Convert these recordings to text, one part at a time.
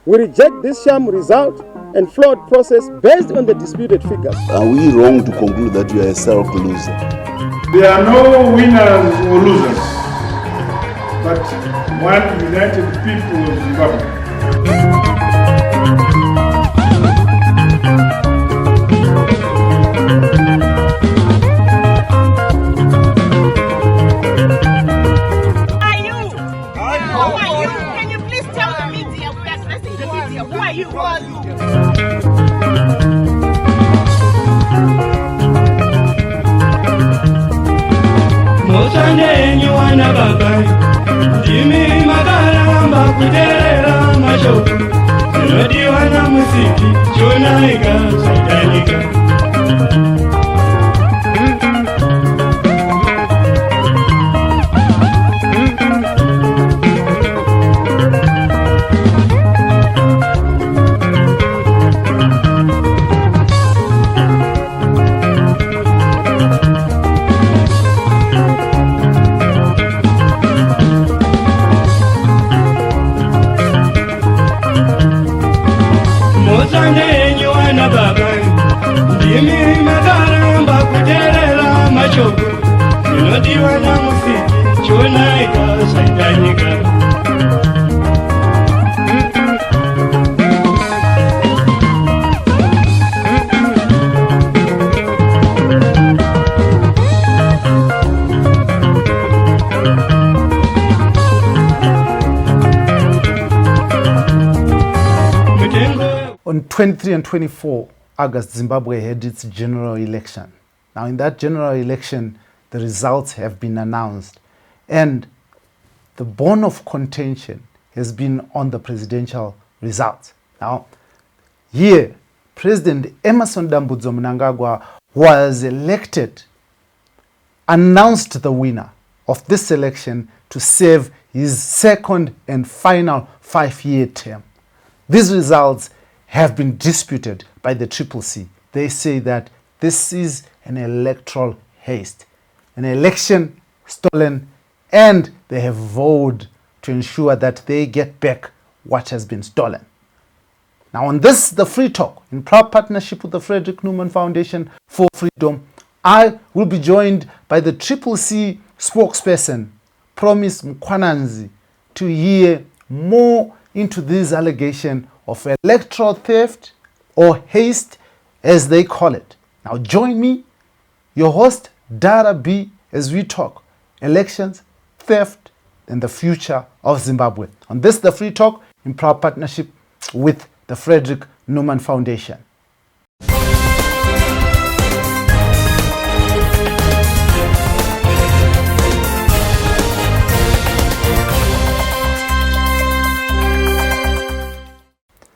We reject this sham result and flawed process based on the disputed figures. Are we wrong to conclude that you are a self loser? There are no winners or losers, but one united people of Zimbabwe. On 23 and 24 August, Zimbabwe had its general election. Now, in that general election, the results have been announced, and the bone of contention has been on the presidential results. Now, here, President Emmerson Dambudzo Mnangagwa was elected, announced the winner of this election to serve his second and final 5-year term. These results have been disputed by the CCC. They say that this is an electoral haste, an election stolen, and they have vowed to ensure that they get back what has been stolen. Now, on this, the Free Talk, in proud partnership with the Frederick Newman Foundation for Freedom, I will be joined by the CCC spokesperson, Promise Mkwananzi, to hear more into this allegation of electoral theft or haste, as they call it. Now join me, your host, Dara B, as we talk elections, theft, and the future of Zimbabwe. On this, the Free Talk, in proud partnership with the Frederick Newman Foundation.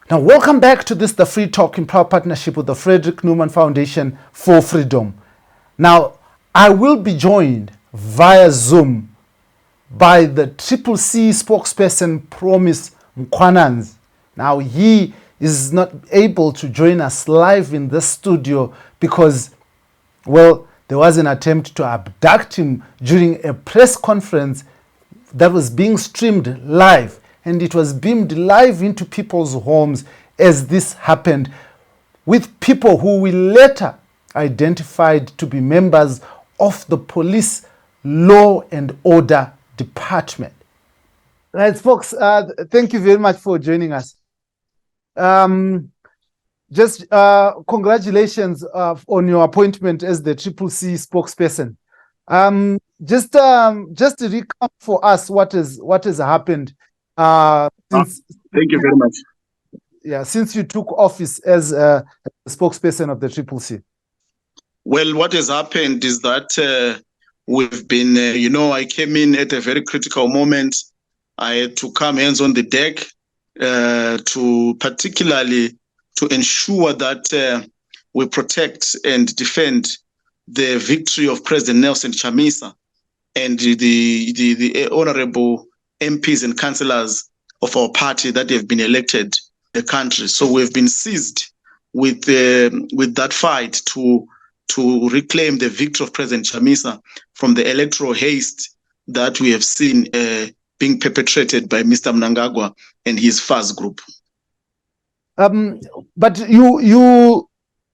Now, welcome back to this, the Free Talk, in proud partnership with the Frederick Newman Foundation for Freedom. Now, I will be joined via Zoom by the CCC spokesperson, Promise Mkwananzi. Now, he is not able to join us live in the studio because, well, there was an attempt to abduct him during a press conference that was being streamed live. And it was beamed live into people's homes as this happened, with people who we later identified to be members of the police law and order department. Right, folks, thank you very much for joining us. Congratulations on your appointment as the CCC spokesperson. Just to recap for us what has happened. Thank you very much. Yeah, since you took office as a spokesperson of the CCC. Well, what has happened is that we've been, I came in at a very critical moment. I had to come hands on the deck to particularly to ensure that we protect and defend the victory of President Nelson Chamisa and the honorable MPs and councillors of our party that have been elected in the country. So we've been seized with that fight to reclaim the victory of President Chamisa from the electoral haste that we have seen being perpetrated by Mr. Mnangagwa and his FAS group. But you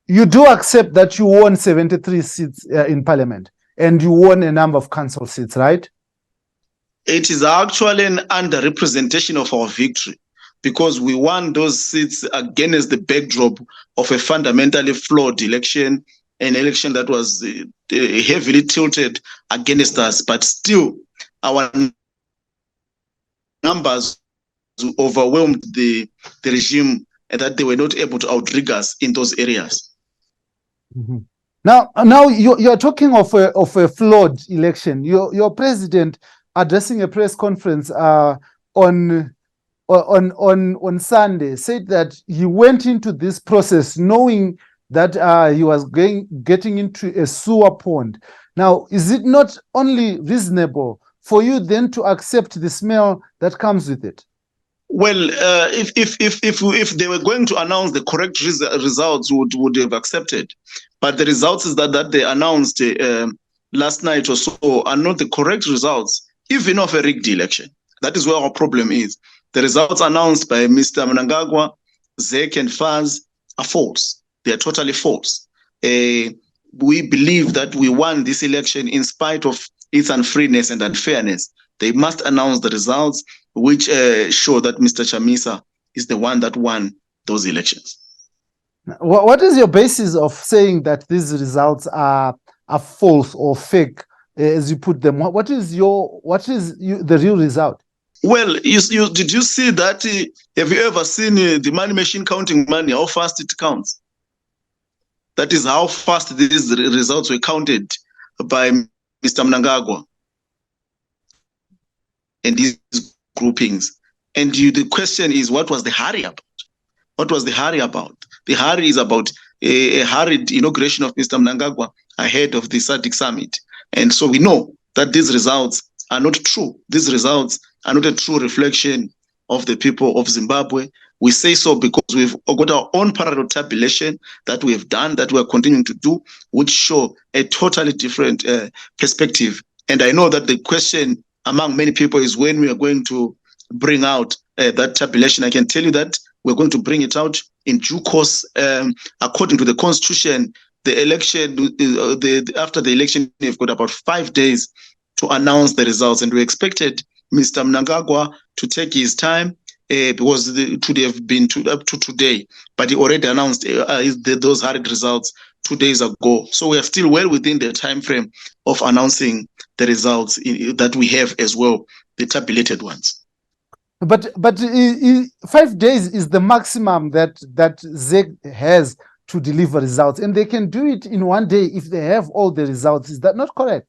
do accept that you won 73 seats in parliament, and you won a number of council seats, right? It is actually an underrepresentation of our victory, because we won those seats against the backdrop of a fundamentally flawed election, an election that was heavily tilted against us. But still, our numbers overwhelmed the regime, and that they were not able to outrig us in those areas. Mm-hmm. Now you're talking of a flawed election. Your president, addressing a press conference on Sunday, said that he went into this process knowing that he was getting into a sewer pond. Now, is it not only reasonable for you then to accept the smell that comes with it? Well, if they were going to announce the correct results, would have accepted. But the results is that they announced last night or so are not the correct results, even of a rigged election. That is where our problem is. The results announced by Mr. Mnangagwa, Zek, and Faz are false. They are totally false. We believe that we won this election in spite of its unfreeness and unfairness. They must announce the results which show that Mr. Chamisa is the one that won those elections. What is your basis of saying that these results are false or fake, as you put them? What is the real result? Well, did you see that? Have you ever seen the money machine counting money? How fast it counts? That is how fast these results were counted by Mr. Mnangagwa and these groupings. And the question is, what was the hurry about? What was the hurry about? The hurry is about a hurried inauguration of Mr. Mnangagwa ahead of the SADC summit. And so we know that these results are not true. These results are not a true reflection of the people of Zimbabwe. We say so because we've got our own parallel tabulation that we have done, that we are continuing to do, which show a totally different perspective. And I know that the question among many people is when we are going to bring out that tabulation. I can tell you that we're going to bring it out in due course. According to the Constitution, the election, after the election, we've got about 5 days to announce the results. And we expected Mr. Mnangagwa to take his time, because it would have been up to today. But he already announced those hurried results 2 days ago. So we are still well within the time frame of announcing the results that we have as well, the tabulated ones. But 5 days is the maximum that ZEC has to deliver results, and they can do it in 1 day if they have all the results. Is that not correct?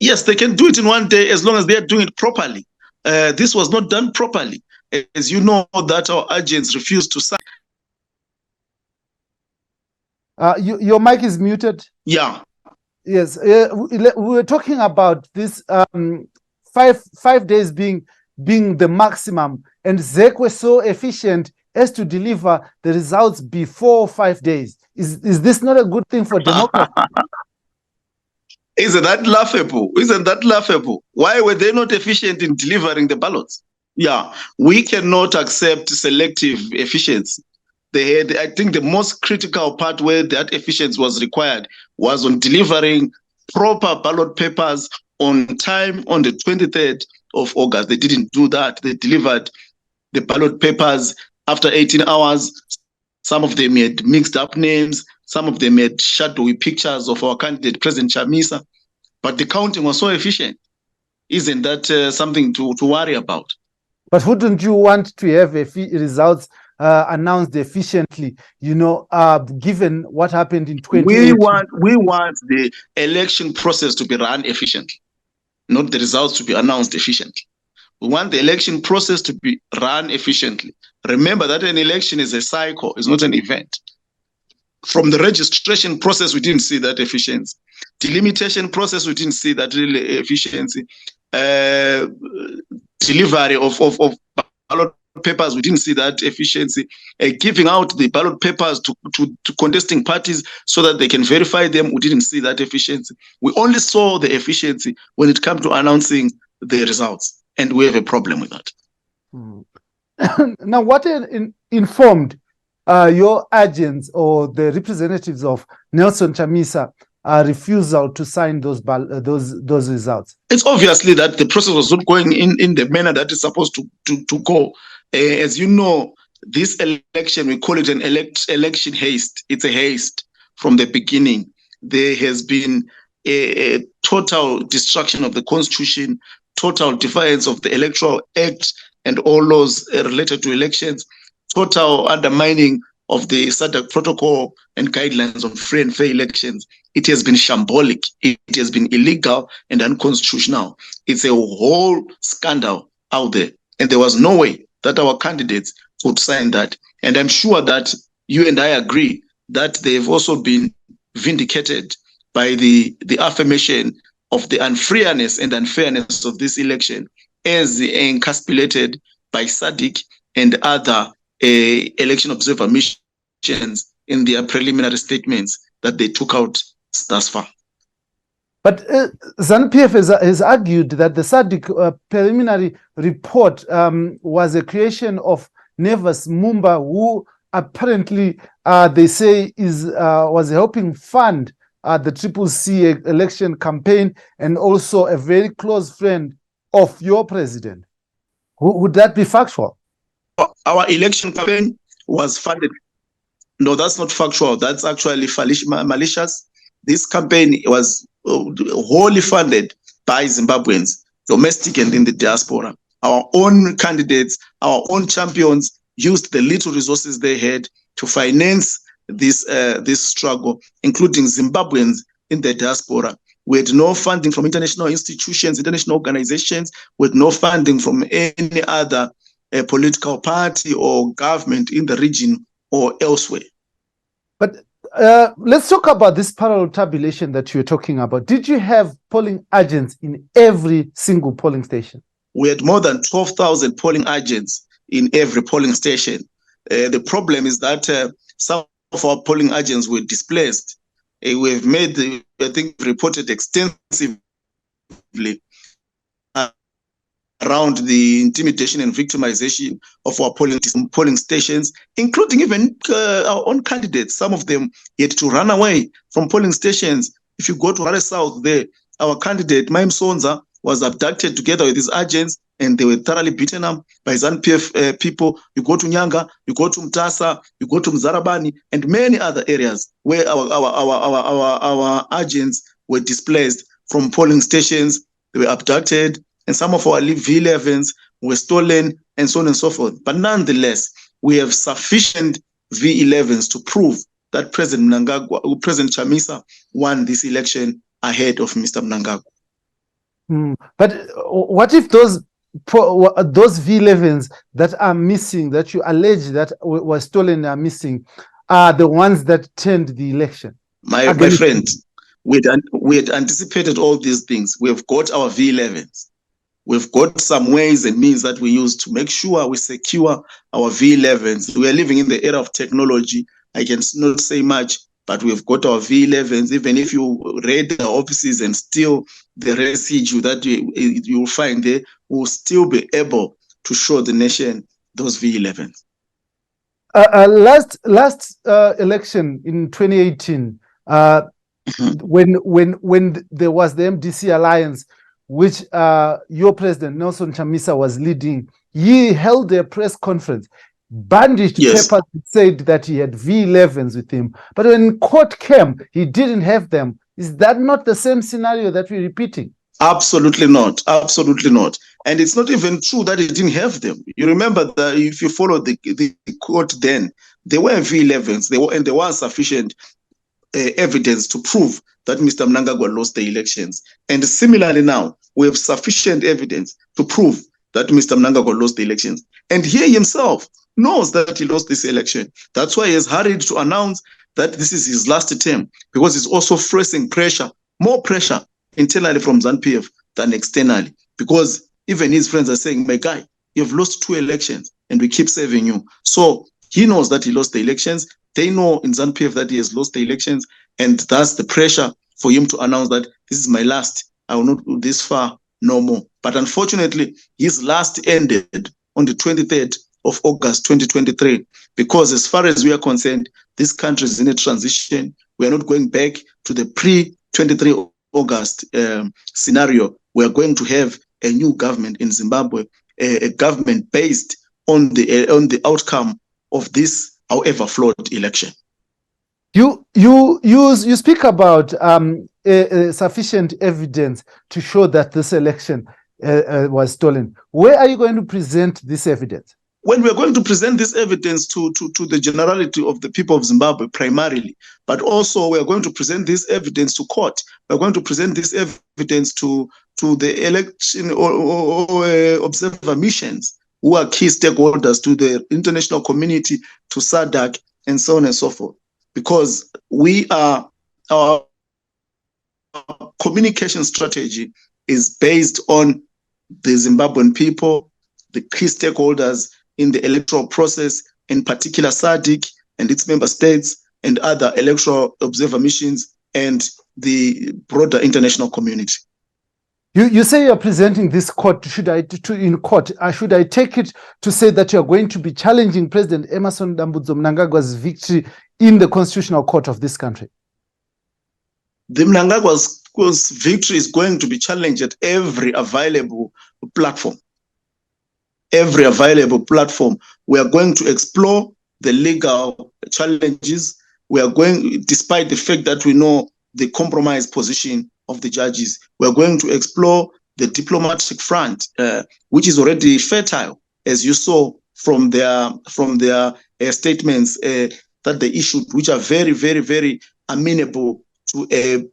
Yes, they can do it in 1 day as long as they are doing it properly. This was not done properly. As you know, that our agents refused to sign. Your mic is muted. Yeah. Yes, we were talking about this 5 days being the maximum, and ZEC was so efficient as to deliver the results before 5 days. Is this not a good thing for democracy? Isn't that laughable? Isn't that laughable? Why were they not efficient in delivering the ballots? Yeah, we cannot accept selective efficiency. They had, I think the most critical part where that efficiency was required was on delivering proper ballot papers on time on the 23rd of August. They didn't do that. They delivered the ballot papers after 18 hours. Some of them had mixed up names. Some of them had shadowy pictures of our candidate, President Chamisa. But the counting was so efficient. Isn't that something to worry about? But wouldn't you want to have results announced efficiently, given what happened in 2018? We want the election process to be run efficiently, not the results to be announced efficiently. We want the election process to be run efficiently. Remember that an election is a cycle, it's not an event. From the registration process, we didn't see that efficiency. Delimitation process, we didn't see that really efficiency. Delivery of ballot papers, we didn't see that efficiency. Giving out the ballot papers to contesting parties so that they can verify them, we didn't see that efficiency. We only saw the efficiency when it comes to announcing the results, and we have a problem with that. Now, what informed your agents or the representatives of Nelson Chamisa refusal to sign those results? It's obviously that the process was not going in the manner that it's supposed to go. As you know, this election, we call it an election haste. It's a haste from the beginning. There has been a total destruction of the constitution, total defiance of the Electoral Act and all laws related to elections, total undermining of the SADC protocol and guidelines on free and fair elections. It has been shambolic. It has been illegal and unconstitutional. It's a whole scandal out there. And there was no way that our candidates could sign that. And I'm sure that you and I agree that they've also been vindicated by the affirmation of the unfairness and unfairness of this election as encapsulated by SADC and other election observer missions in their preliminary statements that they took out thus far. But ZANU-PF has argued that the SADC preliminary report was a creation of Nevas Mumba, who apparently they say was helping fund the CCC election campaign and also a very close friend of your president. Would that be factual? Our election campaign was funded. No, that's not factual. That's actually malicious. This campaign was wholly funded by Zimbabweans, domestic and in the diaspora. Our own candidates, our own champions used the little resources they had to finance this struggle, including Zimbabweans in the diaspora. We had no funding from international institutions, international organizations. We had no funding from any other political party or government in the region or elsewhere. But let's talk about this parallel tabulation that you're talking about. Did you have polling agents in every single polling station? We had more than 12,000 polling agents in every polling station. The problem is that some of our polling agents were displaced. We've made, I think, reported extensively around the intimidation and victimization of our polling stations, including even our own candidates. Some of them had to run away from polling stations. If you go to Harare South there, our candidate, Maim Sonza, was abducted together with his agents, and they were thoroughly beaten up by ZANU-PF people. You go to Nyanga, you go to Mtasa, you go to Mzarabani, and many other areas where our agents were displaced from polling stations. They were abducted, and some of our V11s were stolen, and so on and so forth. But nonetheless, we have sufficient V11s to prove that President Chamisa won this election ahead of Mr. Mnangagwa. But what if those V11s that are missing, that you allege that were stolen, are missing, are the ones that turned the election? My friend, we had anticipated all these things. We have got our V11s. We've got some ways and means that we use to make sure we secure our V11s. We are living in the era of technology. I can not say much, but we've got our V11s. Even if you raid the offices and steal the residue that you will find there, we'll still be able to show the nation those V11s. Last election in 2018, when there was the MDC alliance, which your president Nelson Chamisa was leading, he held a press conference, bandaged papers, said that he had V11s with him. But when court came, he didn't have them. Is that not the same scenario that we're repeating? Absolutely not. Absolutely not. And it's not even true that he didn't have them. You remember that if you follow the court then, there were V11s, there was sufficient evidence to prove that Mr. Mnangagwa lost the elections. And similarly now, we have sufficient evidence to prove that Mr. Mnangagwa lost the elections. And he himself knows that he lost this election. That's why he has hurried to announce that this is his last term, because he's also facing pressure, more pressure internally from ZANU-PF than externally. Because even his friends are saying, my guy, you've lost 2 elections and we keep saving you. So he knows that he lost the elections. They know in ZANU-PF that he has lost the elections, and that's the pressure for him to announce that this is my last. I will not go this far no more. But unfortunately, his last ended on the 23rd of August 2023. Because as far as we are concerned, this country is in a transition. We are not going back to the pre-23 August scenario. We are going to have a new government in Zimbabwe, a government based on the outcome of this, however flawed, election. You speak about sufficient evidence to show that this election was stolen. Where are you going to present this evidence? Well, we are going to present this evidence to the generality of the people of Zimbabwe primarily, but also we are going to present this evidence to court. We are going to present this evidence to the election or observer missions, who are key stakeholders, to the international community, to SADC, and so on and so forth. Because our communication strategy is based on the Zimbabwean people, the key stakeholders in the electoral process, in particular SADC and its member states, and other electoral observer missions, and the broader international community. You say you're presenting this court. In court? Should I take it to say that you're going to be challenging President Emmerson Dambudzo Mnangagwa's victory in the constitutional court of this country? The Mnangagwa's victory is going to be challenged at every available platform. Every available platform. We are going to explore the legal challenges. We are going, despite the fact that we know the compromised position of the judges, we are going to explore the diplomatic front, which is already fertile, as you saw from their statements that they issued, which are very, very, very amenable to a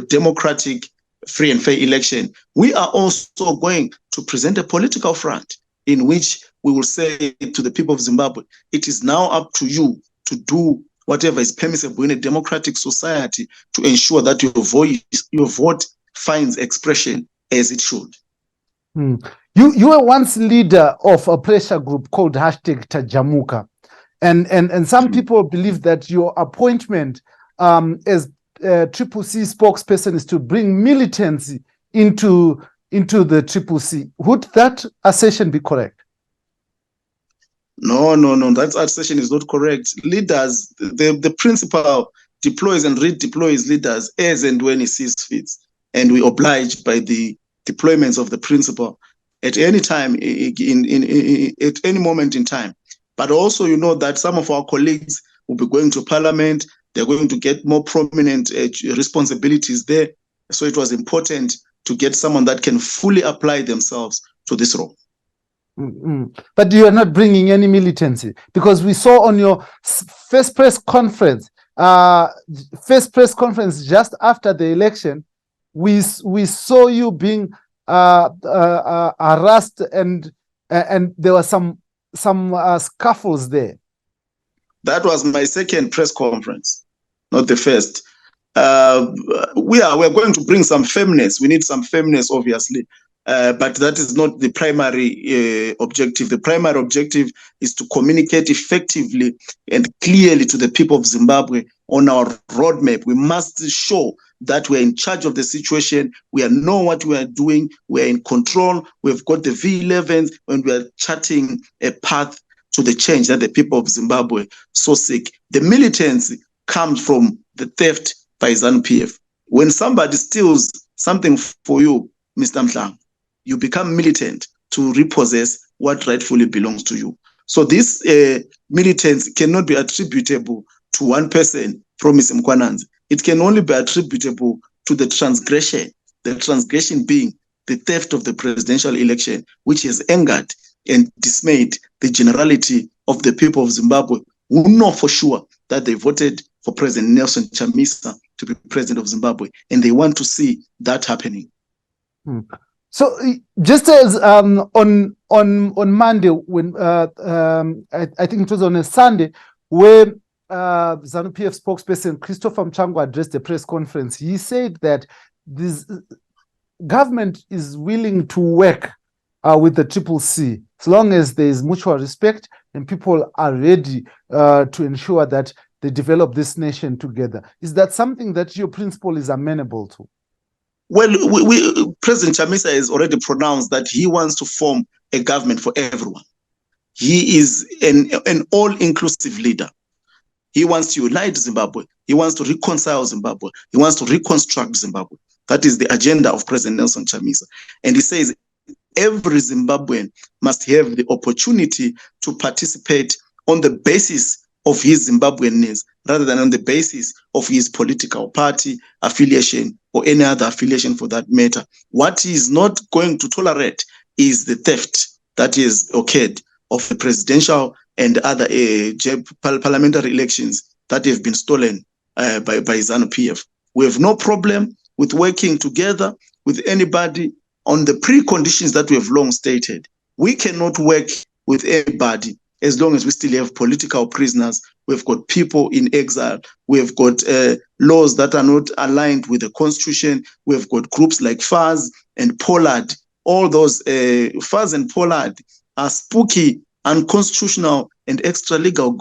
democratic, free and fair election. We are also going to present a political front in which we will say to the people of Zimbabwe, it is now up to you to do whatever is permissible in a democratic society to ensure that your vote finds expression as it should. You were once leader of a pressure group called #Tajamuka. And some people believe that your appointment as Triple C spokesperson is to bring militancy into the Triple C. Would that assertion be correct? No. That assertion is not correct. Leaders, the principal deploys and redeploys leaders as and when he sees fit. And we oblige by the deployments of the principal at any time, at any moment in time. But also, you know that some of our colleagues will be going to parliament. They're going to get more prominent responsibilities there. So it was important to get someone that can fully apply themselves to this role. But you are not bringing any militancy, because we saw on your first press conference just after the election, we saw you being harassed and there were some scuffles there. That was my second press conference, not the first. We're going to bring some firmness. We need some firmness, obviously, but that is not the primary objective. The primary objective is to communicate effectively and clearly to the people of Zimbabwe on our roadmap. We must show that we're in charge of the situation. We know what we are doing. We're in control. We've got the V11s, and we're charting a path to the change that the people of Zimbabwe so seek. The militancy comes from the theft by ZANU-PF. When somebody steals something for you, Mr. Mhlang, you become militant to repossess what rightfully belongs to you. So this militance cannot be attributable to one person, Promise Mkwananzi. It can only be attributable to the transgression being the theft of the presidential election, which has angered and dismayed the generality of the people of Zimbabwe, who know for sure that they voted for President Nelson Chamisa to be president of Zimbabwe, and they want to see that happening. So, just as on Monday, when I think it was on a Sunday, where ZANU-PF spokesperson Christopher Mchangwa addressed a press conference, he said that this government is willing to work with the Triple C, as long as there is mutual respect and people are ready to ensure that they develop this nation together. Is that something that your principal is amenable to? Well, President Chamisa has already pronounced that he wants to form a government for everyone. He is an all-inclusive leader. He wants to unite Zimbabwe. He wants to reconcile Zimbabwe. He wants to reconstruct Zimbabwe. That is the agenda of President Nelson Chamisa. And he says every Zimbabwean must have the opportunity to participate on the basis of his Zimbabwean needs, rather than on the basis of his political party affiliation or any other affiliation for that matter. What he is not going to tolerate is the theft that is occurred of the presidential and other parliamentary elections that have been stolen by ZANU-PF. We have no problem with working together with anybody on the preconditions that we have long stated. We cannot work with anybody as long as we still have political prisoners. We've got people in exile. We've got laws that are not aligned with the constitution. We've got groups like FAZ and Pollard. All those FAZ and Pollard are spooky, unconstitutional, and extra-legal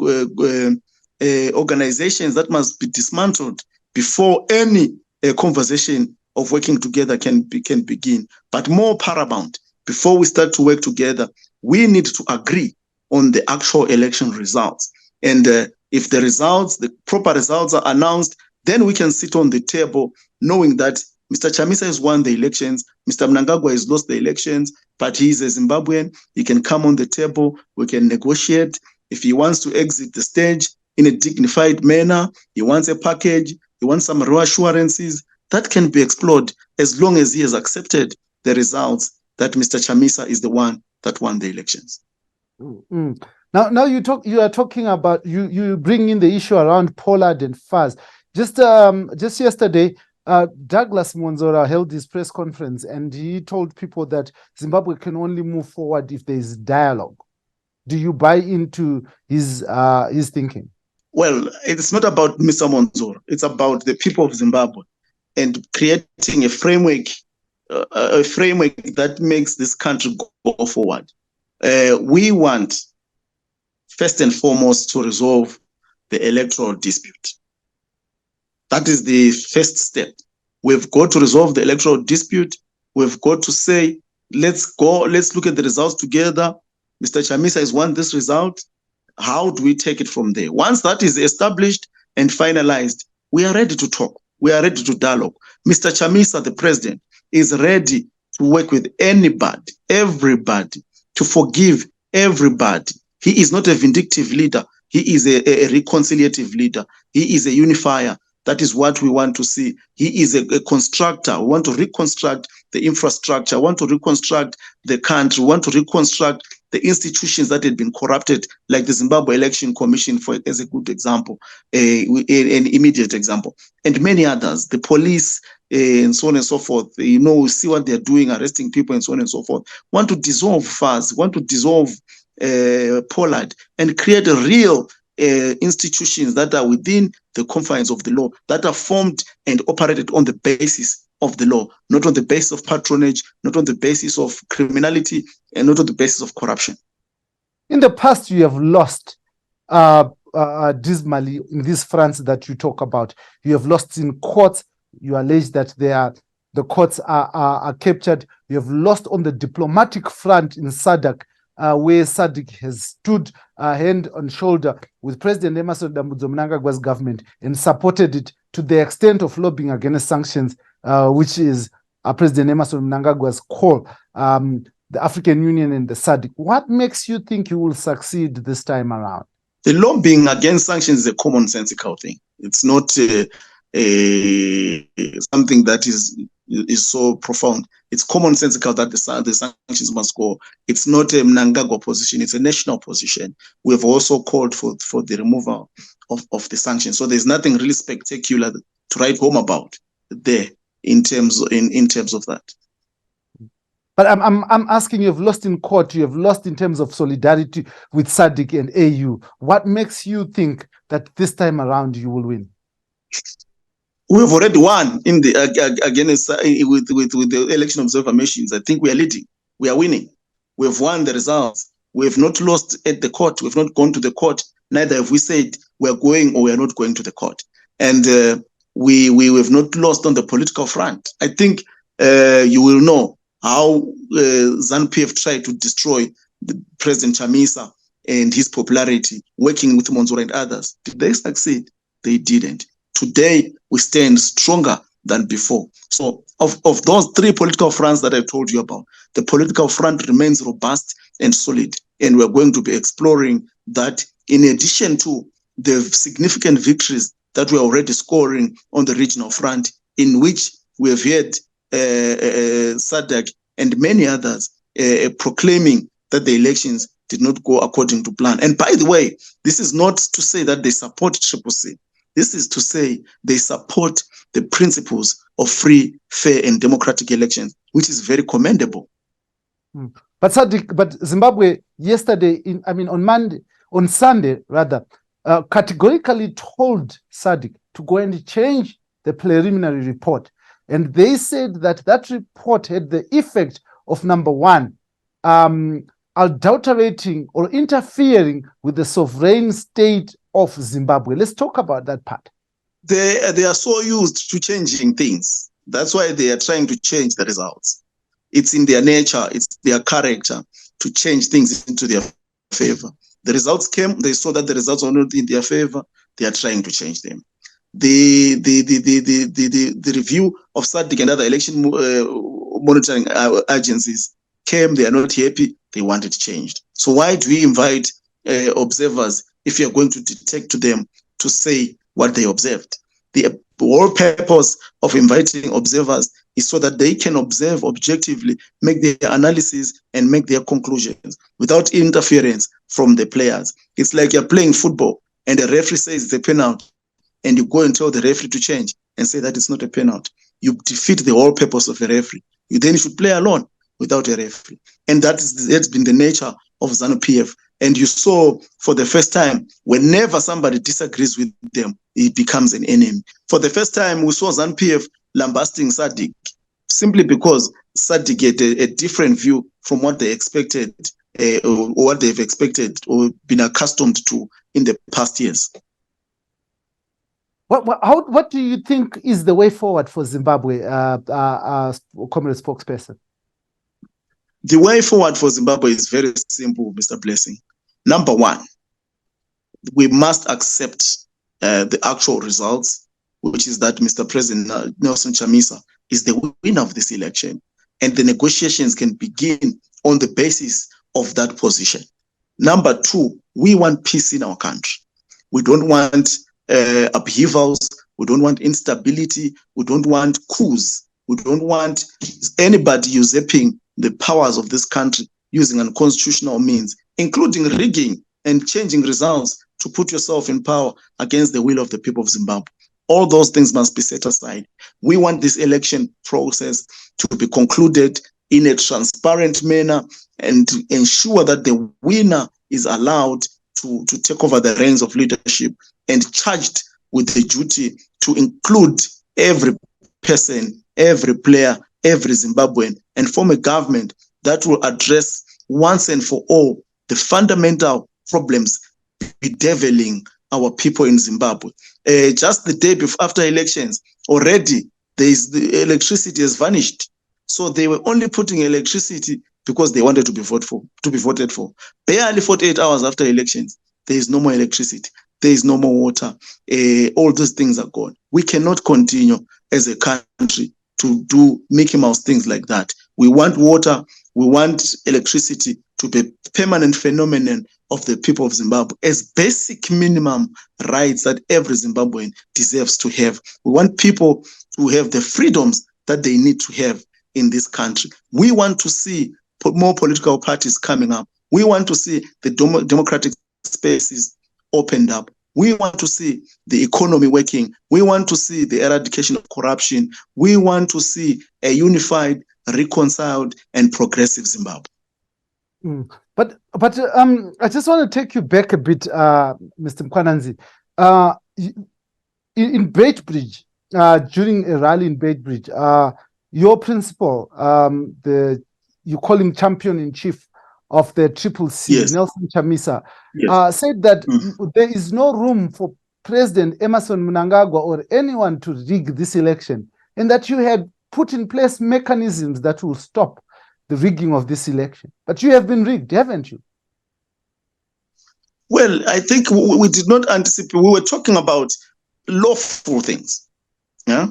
organizations that must be dismantled before any conversation of working together can begin. But more paramount, before we start to work together, we need to agree on the actual election results. And if the results, the proper results are announced, then we can sit on the table knowing that Mr. Chamisa has won the elections, Mr. Mnangagwa has lost the elections, but he is a Zimbabwean. He can come on the table, we can negotiate. If he wants to exit the stage in a dignified manner, he wants a package, he wants some reassurances, that can be explored as long as he has accepted the results that Mr. Chamisa is the one that won the elections. Mm-hmm. Now you are talking about, you bring in the issue around Pollard and FAZ. Just yesterday, Douglas Monzora held his press conference and he told people that Zimbabwe can only move forward if there is dialogue. Do you buy into his thinking? Well, it's not about Mr. Monzora. It's about the people of Zimbabwe and creating a framework that makes this country go forward. We want, first and foremost, to resolve the electoral dispute. That is the first step. We've got to resolve the electoral dispute. We've got to say, let's look at the results together. Mr. Chamisa has won this result. How do we take it from there? Once that is established and finalized, we are ready to talk. We are ready to dialogue. Mr. Chamisa, the president, is ready to work with anybody, everybody, to forgive everybody. He is not a vindictive leader. He is a reconciliative leader. He is a unifier. That is what we want to see. He is a constructor. We want to reconstruct the infrastructure. We want to reconstruct the country. We want to reconstruct the institutions that had been corrupted, like the Zimbabwe Election Commission, as a good example, an immediate example, and many others, the police, and so on and so forth. We see what they're doing, arresting people and so on and so forth. Want to dissolve FAZ, want to dissolve Pollard, and create a real institutions that are within the confines of the law, that are formed and operated on the basis of the law, not on the basis of patronage, not on the basis of criminality, and not on the basis of corruption. In the past, you have lost dismally in these fronts that you talk about. You have lost in courts. You allege that the courts are captured. You have lost on the diplomatic front in SADC, where SADC has stood hand on shoulder with President Emmerson Mnangagwa's government and supported it to the extent of lobbying against sanctions, which is President Emmerson Mnangagwa's call, the African Union and the SADC. What makes you think you will succeed this time around? The lobbying against sanctions is a commonsensical thing. It's not something that is so profound. It's commonsensical that the sanctions must go. It's not a Mnangagwa position. It's a national position. We have also called for the removal of the sanctions. So there's nothing really spectacular to write home about there in terms of that. But I'm asking, you have lost in court, you have lost in terms of solidarity with SADC and AU. What makes you think that this time around you will win? We've already won in the against with the election observer missions. I think we are leading. We are winning. We have won the results. We have not lost at the court. We have not gone to the court. Neither have we said we are going or we are not going to the court. And we have not lost on the political front. I think you will know how ZANU-PF tried to destroy President Chamisa and his popularity, working with Monzora and others. Did they succeed? They didn't. Today, we stand stronger than before. So of those three political fronts that I told you about, the political front remains robust and solid. And we're going to be exploring that in addition to the significant victories that we're already scoring on the regional front, in which we have had SADC and many others proclaiming that the elections did not go according to plan. And by the way, this is not to say that they support Triple C. This is to say they support the principles of free, fair, and democratic elections, which is very commendable. But SADC, but Zimbabwe yesterday, on Sunday, categorically told SADC to go and change the preliminary report. And they said that that report had the effect of, number one, adulterating or interfering with the sovereign state of Zimbabwe. Let's talk about that part. They are so used to changing things. That's why they are trying to change the results. It's in their nature, it's their character to change things into their favor. The results came, they saw that the results are not in their favor, they are trying to change them. The review of SADC and other election monitoring agencies came, they are not happy, they want it changed. So why do we invite observers if you're going to detect them to say what they observed? The whole purpose of inviting observers is so that they can observe objectively, make their analysis and make their conclusions without interference from the players. It's like you're playing football and the referee says it's a penalty and you go and tell the referee to change and say that it's not a penalty. You defeat the whole purpose of a referee. You then should play alone without a referee. And that's been the nature of ZANU-PF. And you saw for the first time, whenever somebody disagrees with them, it becomes an enemy. For the first time, we saw ZANU-PF lambasting SADC simply because SADC had a different view from what they expected or what they've expected or been accustomed to in the past years. What do you think is the way forward for Zimbabwe, Comrade Spokesperson? The way forward for Zimbabwe is very simple, Mr. Blessing. Number one, we must accept the actual results, which is that Mr. President Nelson Chamisa is the winner of this election, and the negotiations can begin on the basis of that position. Number two, we want peace in our country. We don't want upheavals. We don't want instability. We don't want coups. We don't want anybody usurping the powers of this country using unconstitutional means, including rigging and changing results to put yourself in power against the will of the people of Zimbabwe. All those things must be set aside. We want this election process to be concluded in a transparent manner and to ensure that the winner is allowed to take over the reins of leadership and charged with the duty to include every person, every player, every Zimbabwean, and form a government that will address once and for all the fundamental problems bedeviling our people in Zimbabwe. Just the day before, after elections, already the electricity has vanished. So they were only putting electricity because they wanted to be voted for. Barely 48 hours after elections, there is no more electricity. There is no more water. All those things are gone. We cannot continue as a country to do Mickey Mouse things like that. We want water. We want electricity to be a permanent phenomenon of the people of Zimbabwe as basic minimum rights that every Zimbabwean deserves to have. We want people to have the freedoms that they need to have in this country. We want to see more political parties coming up. We want to see the democratic spaces opened up. We want to see the economy working. We want to see the eradication of corruption. We want to see a unified, reconciled, and progressive Zimbabwe. But I just want to take you back a bit, Mr. Mkwananzi. In Beitbridge, during a rally in Beitbridge, your principal, you call him champion-in-chief of the Triple C, yes, Nelson Chamisa, yes, said that there is no room for President Emerson Mnangagwa or anyone to rig this election, and that you had put in place mechanisms that will stop the rigging of this election. But you have been rigged, haven't you? Well, I think we did not anticipate. We were talking about lawful things. Yeah,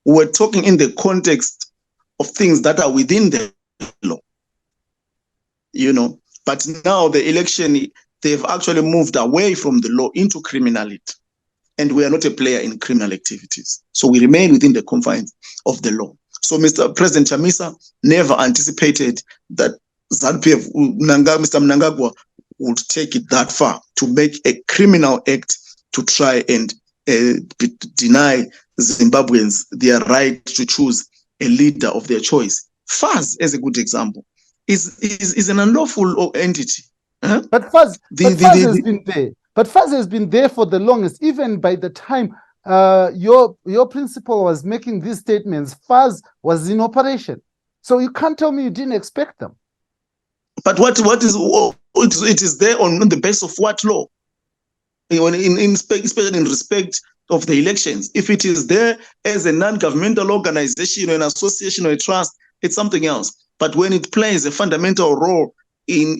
we were talking in the context of things that are within the law. But now the election, they've actually moved away from the law into criminality. And we are not a player in criminal activities. So we remain within the confines of the law. So Mr. President Chamisa never anticipated that ZANU-PF, Mr. Mnangagwa would take it that far to make a criminal act to try and deny Zimbabweans their right to choose a leader of their choice. FAZ, as a good example, is an unlawful entity. Huh? But FAZ has been there. But FAZ has been there for the longest. Even by the time your principal was making these statements, FAZ was in operation. So you can't tell me you didn't expect them. But it is there on the basis of what law? Especially in respect of the elections. If it is there as a non-governmental organization or an association or a trust, it's something else. But when it plays a fundamental role in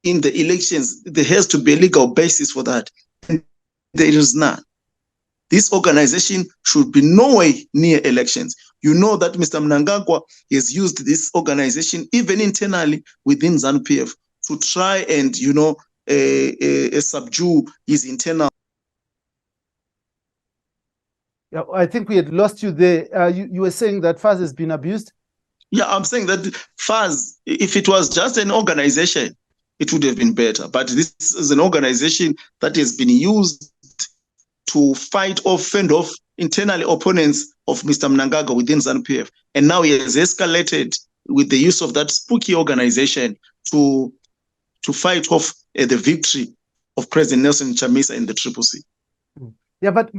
the elections, there has to be a legal basis for that. And there is none. This organization should be nowhere near elections. You know that Mr. Mnangagwa has used this organization even internally within ZANU-PF to try and, subdue his internal. Yeah, I think we had lost you there. You were saying that FAZ has been abused? Yeah, I'm saying that FAZ, if it was just an organization, it would have been better. But this is an organization that has been used to fight off, fend off internal opponents of Mr. Mnangagwa within ZANU-PF. And now he has escalated with the use of that spooky organization to fight off the victory of President Nelson Chamisa in the CCC. Yeah, but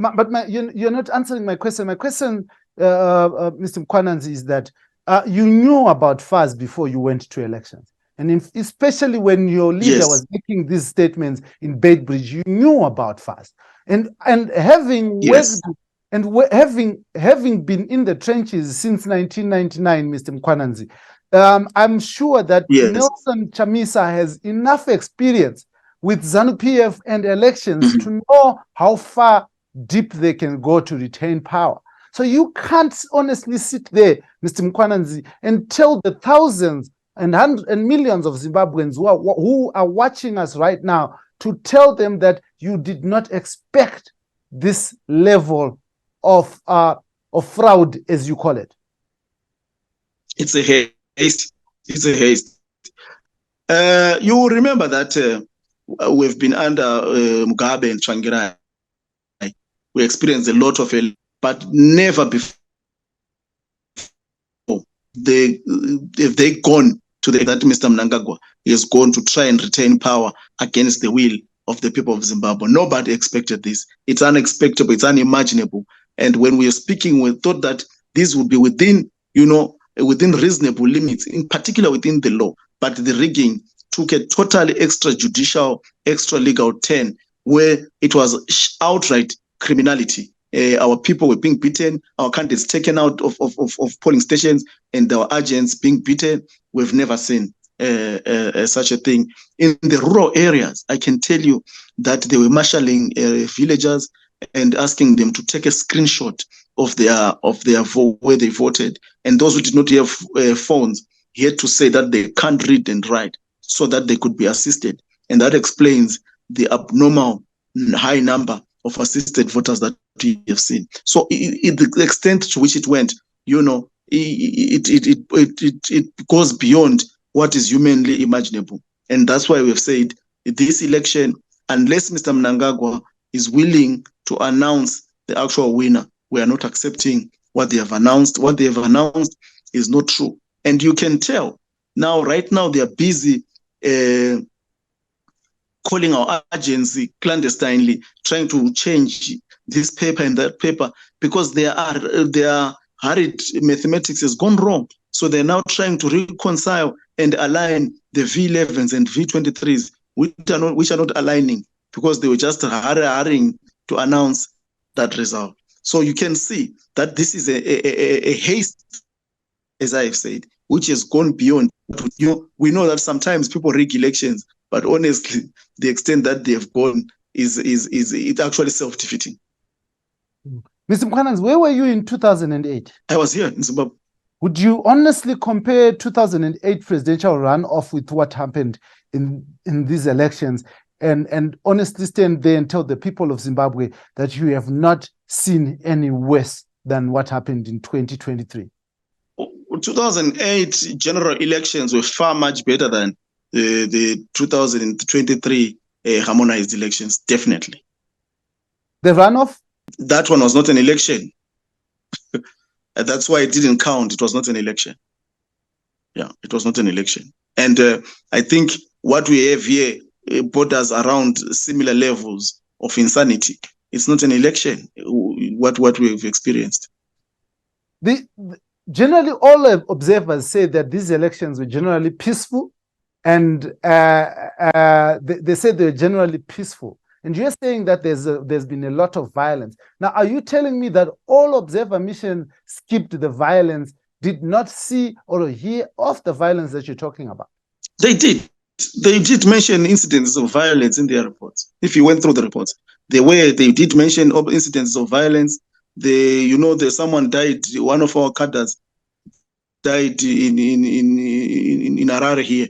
you're not answering my question. My question, Mr. Mkwananzi, is that you knew about FAZ before you went to elections. And especially when your leader was making these statements in Beitbridge, you knew about FAZ. And having worked and having been in the trenches since 1999, Mr. Mkwananzi, I'm sure that Nelson Chamisa has enough experience with ZANU-PF and elections to know how far deep they can go to retain power. So you can't honestly sit there, Mr. Mkwananzi, and tell the thousands and millions of Zimbabweans who are watching us right now, to tell them that you did not expect this level of fraud, as you call it. It's a haste. It's a haste. You will remember that we've been under Mugabe and Tsvangirai. We experienced a lot of it, but never before they've gone to that Mr. Mnangagwa is going to try and retain power against the will of the people of Zimbabwe. Nobody expected this. It's unexpected. It's unimaginable. And when we are speaking, we thought that this would be within, within reasonable limits, in particular within the law. But the rigging took a totally extrajudicial, extra-legal turn where it was outright criminality. Our people were being beaten, our candidates taken out of polling stations, and our agents being beaten. We've never seen such a thing. In the rural areas, I can tell you that they were marshalling villagers and asking them to take a screenshot of their vote, where they voted. And those who did not have phones, he had to say that they can't read and write so that they could be assisted. And that explains the abnormal high number of assisted voters that we have seen. So the extent to which it went, it goes beyond what is humanly imaginable. And that's why we've said this election, unless Mr. Mnangagwa is willing to announce the actual winner, we are not accepting what they have announced. What they have announced is not true. And you can tell now, right now, they are busy calling our agency clandestinely, trying to change this paper and that paper, because their hurried mathematics has gone wrong. So they're now trying to reconcile and align the V11s and V23s, which are not aligning, because they were just hurrying to announce that result. So you can see that this is a haste, as I have said, which has gone beyond. We know that sometimes people rig elections But honestly, the extent that they have gone is it actually self-defeating. Mr. Mkwananzi, where were you in 2008? I was here in Zimbabwe. Would you honestly compare 2008 presidential runoff with what happened in these elections, and honestly stand there and tell the people of Zimbabwe that you have not seen any worse than what happened in 2023? 2008 general elections were far much better than the 2023 harmonized elections, definitely. The runoff? That one was not an election. That's why it didn't count. It was not an election. Yeah, it was not an election. And I think what we have here borders around similar levels of insanity. It's not an election, what we've experienced. Generally, all observers say that these elections were generally peaceful, and they say they're generally peaceful. And you're saying that there's been a lot of violence. Now, are you telling me that all observer missions skipped the violence, did not see or hear of the violence that you're talking about? They did. They did mention incidents of violence in their reports. If you went through the reports, they did mention incidents of violence. There's someone died. One of our cadres died in Harare here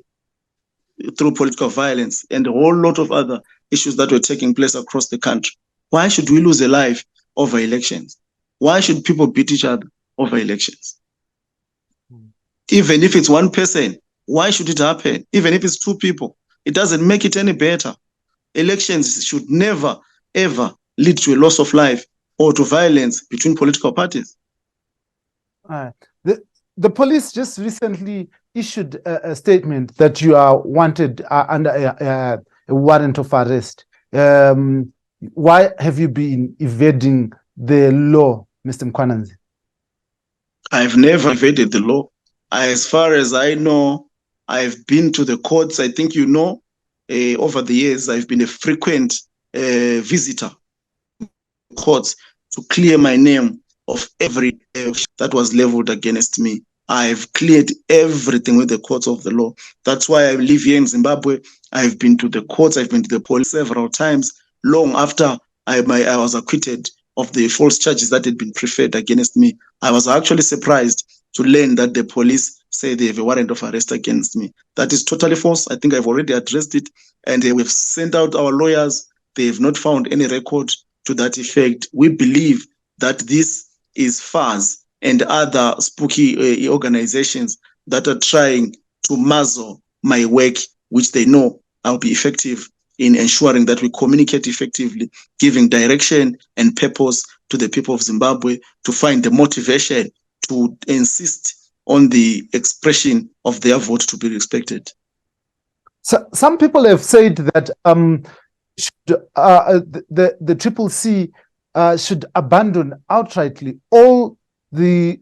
through political violence, and a whole lot of other issues that were taking place across the country. Why should we lose a life over elections? Why should people beat each other over elections? Even if it's one person, why should it happen? Even if it's two people, it doesn't make it any better. Elections should never, ever lead to a loss of life or to violence between political parties. The police just recently issued a statement that you are wanted under a warrant of arrest. Why have you been evading the law, Mr. Mkwananzi? I've never evaded the law. As far as I know, I've been to the courts. I think over the years, I've been a frequent visitor to courts to clear my name of every that was leveled against me. I've cleared everything with the courts of the law. That's why I live here in Zimbabwe. I've been to the courts. I've been to the police several times, long after I was acquitted of the false charges that had been preferred against me. I was actually surprised to learn that the police say they have a warrant of arrest against me. That is totally false. I think I've already addressed it, and we've sent out our lawyers. They have not found any record to that effect. We believe that this is FARS and other spooky organizations that are trying to muzzle my work, which they know I'll be effective in ensuring that we communicate effectively, giving direction and purpose to the people of Zimbabwe to find the motivation to insist on the expression of their vote to be respected. So, some people have said that the CCC should abandon outrightly all the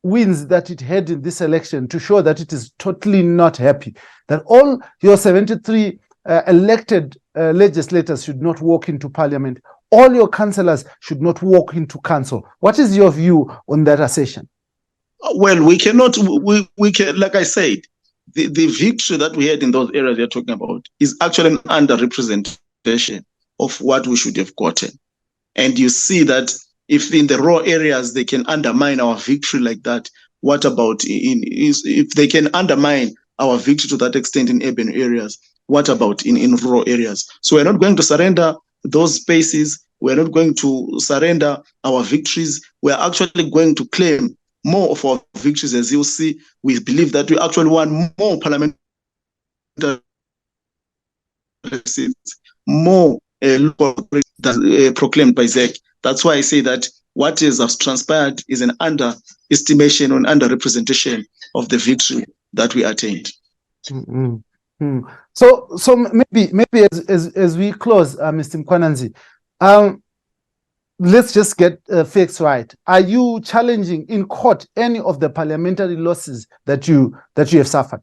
wins that it had in this election to show that it is totally not happy, that all your 73 elected legislators should not walk into parliament, all your councillors should not walk into council. What is your view on that assertion? Well, we cannot, we can, like I said, the victory that we had in those areas you're talking about is actually an underrepresentation of what we should have gotten. And you see that if in the raw areas they can undermine our victory like that, what about if they can undermine our victory to that extent in urban areas, what about in rural areas? So we're not going to surrender those spaces. We're not going to surrender our victories. We're actually going to claim more of our victories. As you'll see, we believe that we actually want more parliamentary seats, more proclaimed by ZEC. That's why I say that what has transpired is an underestimation or underrepresentation of the victory that we attained. So maybe as we close, Mr. Mkwananzi, let's just get facts right. Are you challenging in court any of the parliamentary losses that you have suffered?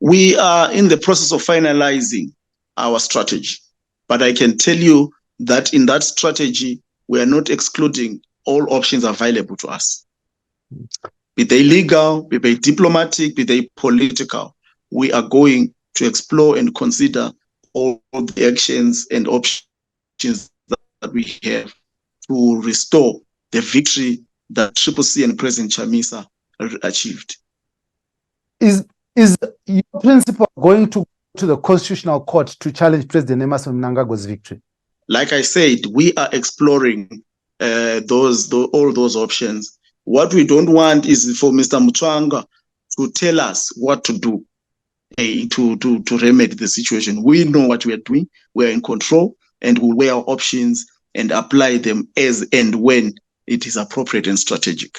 We are in the process of finalizing our strategy, but I can tell you that in that strategy, we are not excluding all options available to us. Be they legal, be they diplomatic, be they political, we are going to explore and consider all the actions and options that we have to restore the victory that Triple C and President Chamisa achieved. Is your principal going to go to the Constitutional Court to challenge President Emmerson Mnangagwa's victory? Like I said, we are exploring all those options. What we don't want is for Mr. Mutsvangwa to tell us what to do to remedy the situation. We know what we are doing. We are in control, and we weigh our options and apply them as and when it is appropriate and strategic.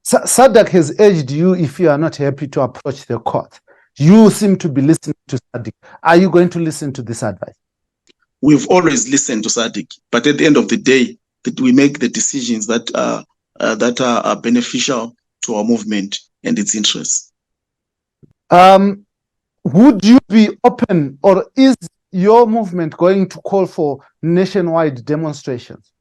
SADC has urged you, if you are not happy, to approach the court. You seem to be listening to SADC. Are you going to listen to this advice? We've always listened to SADC, but at the end of the day, that we make the decisions that are beneficial to our movement and its interests. Would you be open, or is your movement going to call for nationwide demonstrations?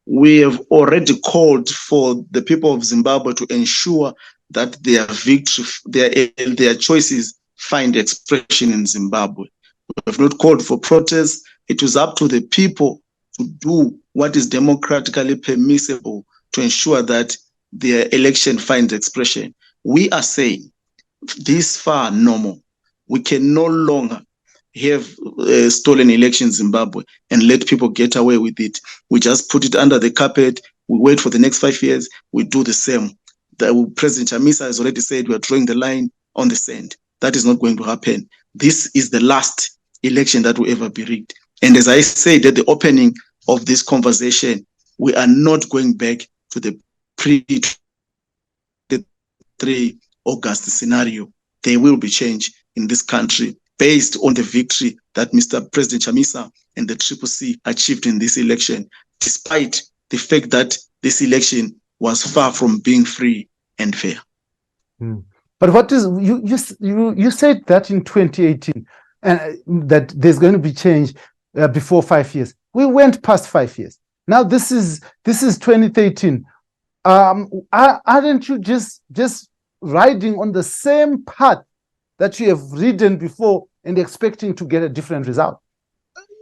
We have already called for the people of Zimbabwe to ensure that their victory, their choices find expression in Zimbabwe. We have not called for protests. It is up to the people to do what is democratically permissible to ensure that their election finds expression. We are saying this far no more. We can no longer have stolen elections in Zimbabwe and let people get away with it. We just put it under the carpet. We wait for the next 5 years. We do the same. President Chamisa has already said we are drawing the line on the sand. That is not going to happen. This is the last election that will ever be rigged. And as I said at the opening of this conversation, we are not going back to the pre-3 August scenario. There will be change in this country based on the victory that Mr. President Chamisa and the Triple C achieved in this election, despite the fact that this election was far from being free and fair. But what is you said that in 2018 that there's going to be change before 5 years. We went past 5 years. Now this is 2013. Aren't you just riding on the same path that you have ridden before and expecting to get a different result?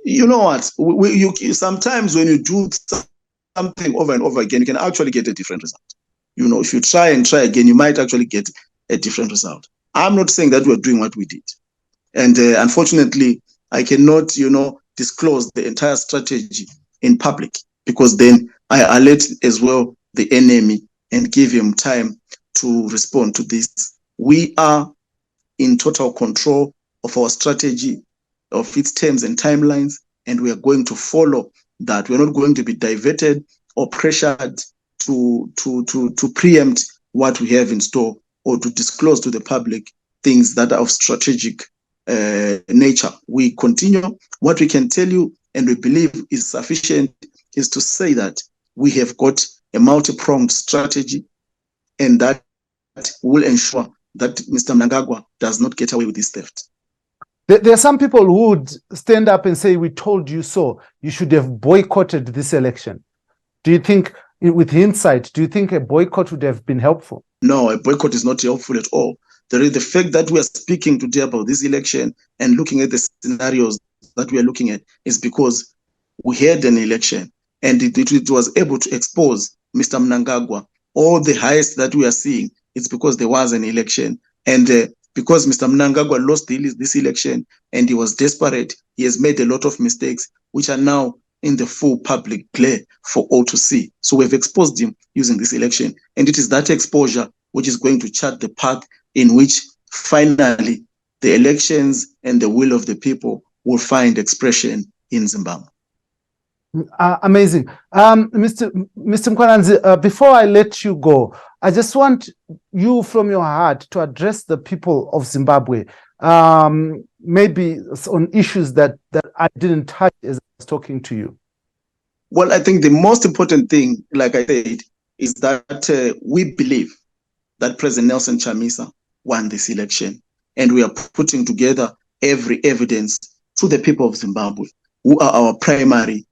You know what? Sometimes when you do something over and over again, you can actually get a different result. You know, if you try and try again, you might actually get a different result. I'm not saying that we're doing what we did. And unfortunately, I cannot, disclose the entire strategy in public, because then I alert as well the enemy and give him time to respond to this. We are in total control of our strategy, of its terms and timelines, and we are going to follow that. We're not going to be diverted or pressured to preempt what we have in store or to disclose to the public things that are of strategic nature. We continue. What we can tell you and we believe is sufficient is to say that we have got a multi-pronged strategy, and that will ensure that Mr. Mnangagwa does not get away with this theft. There are some people who would stand up and say, we told you so. You should have boycotted this election. Do you think, with hindsight, do you think a boycott would have been helpful? No, a boycott is not helpful at all. The fact that we are speaking today about this election and looking at the scenarios that we are looking at is because we had an election, and it was able to expose Mr. Mnangagwa. All the highest that we are seeing, it's because there was an election. And because Mr. Mnangagwa lost this election and he was desperate, he has made a lot of mistakes, which are now in the full public glare for all to see. So we've exposed him using this election. And it is that exposure which is going to chart the path in which finally the elections and the will of the people will find expression in Zimbabwe. Amazing. Mr. Mkhwananzi, before I let you go, I just want you from your heart to address the people of Zimbabwe, maybe on issues that I didn't touch as I was talking to you. Well, I think the most important thing, like I said, is that we believe that President Nelson Chamisa won this election, and we are putting together every evidence to the people of Zimbabwe, who are our primary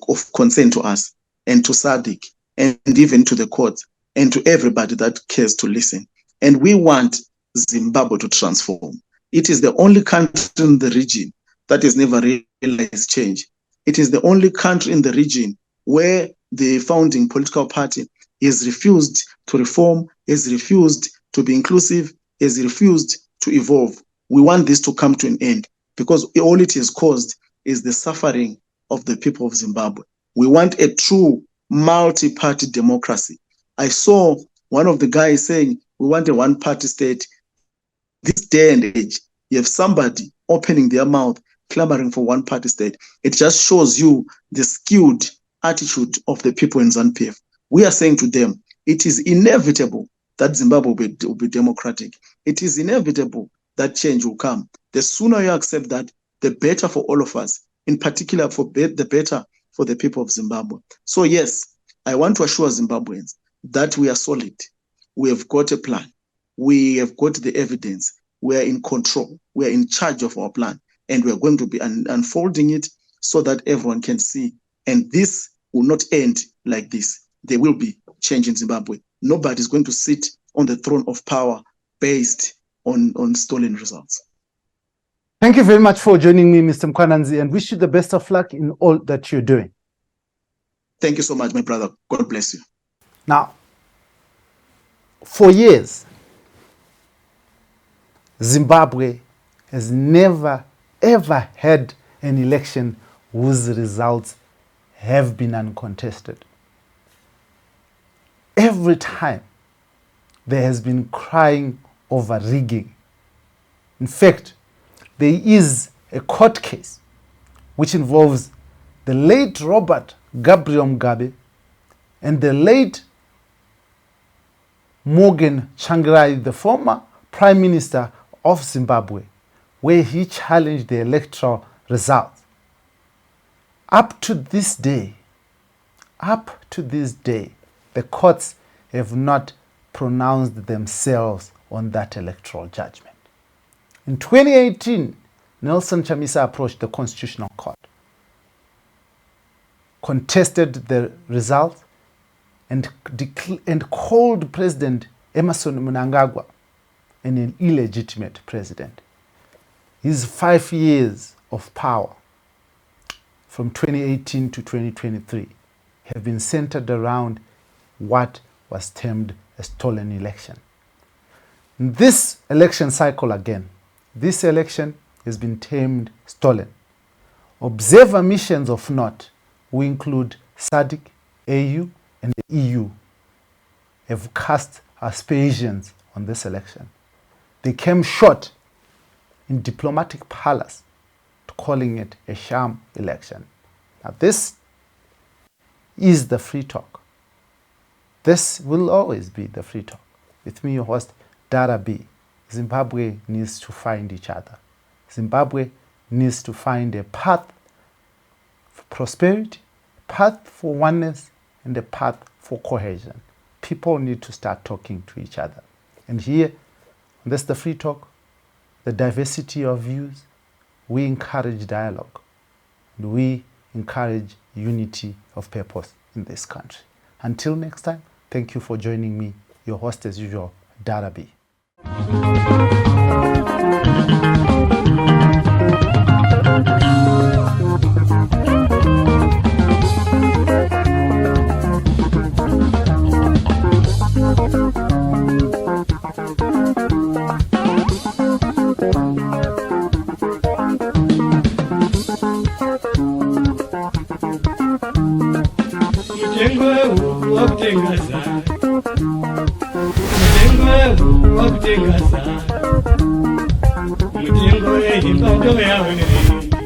of concern to us and to SADC and even to the courts and to everybody that cares to listen. And we want Zimbabwe to transform. It is the only country in the region that has never realized change. It is the only country in the region where the founding political party has refused to reform, has refused to be inclusive, has refused to evolve. We want this to come to an end because all it has caused is the suffering of the people of Zimbabwe. We want a true multi-party democracy. I saw one of the guys saying, we want a one-party state. This day and age, you have somebody opening their mouth, clamoring for one-party state. It just shows you the skewed attitude of the people in ZANU-PF. We are saying to them, it is inevitable that Zimbabwe will be democratic. It is inevitable that change will come. The sooner you accept that, the better for all of us, in particular for the better for the people of Zimbabwe. So yes, I want to assure Zimbabweans that we are solid. We have got a plan. We have got the evidence. We are in control. We are in charge of our plan. And we are going to be unfolding it so that everyone can see. And this will not end like this. There will be change in Zimbabwe. Nobody is going to sit on the throne of power based on stolen results. Thank you very much for joining me, Mr. Mkwananzi, and wish you the best of luck in all that you're doing. Thank you so much, my brother. God bless you. Now, for years, Zimbabwe has never, ever had an election whose results have been uncontested. Every time, there has been crying over rigging. In fact, there is a court case which involves the late Robert Gabriel Mugabe and the late Morgan Tsvangirai, the former Prime Minister of Zimbabwe, where he challenged the electoral results. Up to this day, the courts have not pronounced themselves on that electoral judgment. In 2018, Nelson Chamisa approached the Constitutional Court, contested the result, and called President Emmerson Mnangagwa an illegitimate president. His 5 years of power from 2018 to 2023 have been centered around what was termed a stolen election. In this election cycle again, this election has been termed stolen. Observer missions of note, who include SADC, AU, and the EU, have cast aspersions on this election. They came short in diplomatic parlance to calling it a sham election. Now this is the Free Talk. This will always be the Free Talk. With me, your host, Dara B. Zimbabwe needs to find each other. Zimbabwe needs to find a path for prosperity, a path for oneness, and a path for cohesion. People need to start talking to each other. And here, that's the Free Talk, the diversity of views. We encourage dialogue. And we encourage unity of purpose in this country. Until next time, thank you for joining me, your host as usual, Dara B. Mutengo